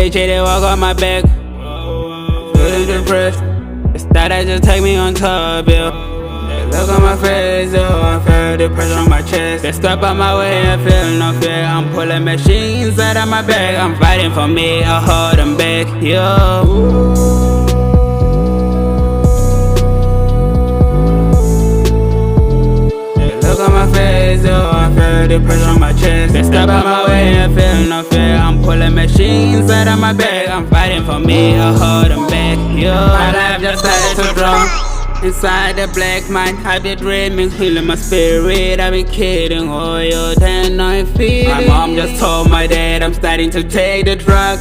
Bitch, they walk on my back. Feeling depressed. It's that I just take me on top, yeah. They look on my face, oh, I feel the pressure on my chest. They step out my way, I feel no fear. I'm pulling machines out of my bag. I'm fighting for me, I hold them back, yo. Look on my face, oh, I feel the pressure on my chest. They step out my way, I feel no fear. I'm pulling machines out of my bag. I'm fighting for me, I hold them back, yo. My life just started to draw. Inside the black mind, I be dreaming, healing my spirit. I be kidding, oh, yo, then I feel. My mom just told my dad I'm starting to take the drug.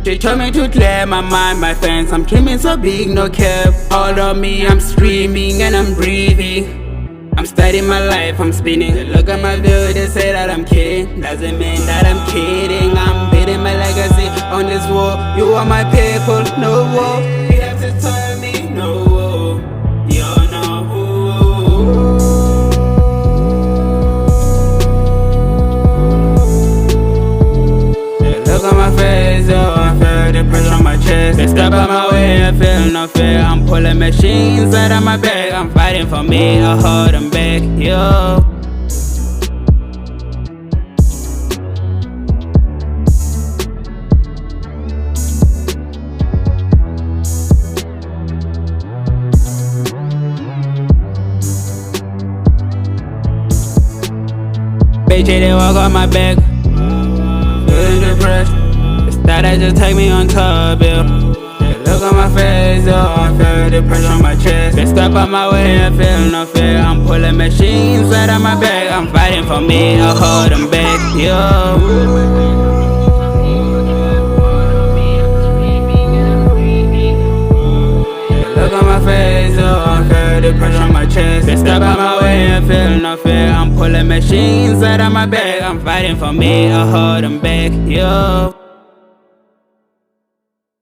She told me to clear my mind, my fans. I'm dreaming so big, no cap. All of me, I'm streaming and I'm breathing. I'm starting my life, I'm spinning. They look at my view, they say that I'm kidding. Doesn't mean that I'm kidding. I'm building my legacy on this wall. You are my people, no war. You have to tell me, no war. You know who. They look at my face, oh, I feel the pressure on my chest. They step out my way, I feel no fear. I'm pulling machines out of my bag. I'm fighting for me, I hold them back, yo. Bitch, they walk on my back. Feeling depressed. It's that I just take me on top, yeah. Look on my face, oh, I feel the pressure on my chest. They step out my way, I feel no fear. I'm pulling machines out of my bag. I'm fighting for me, I hold them back, yo. Look on my face, oh, I feel the pressure on my chest. They step out my way, I feel no fear. I'm pulling machines out of my bag. I'm fighting for me, I hold them back, yo.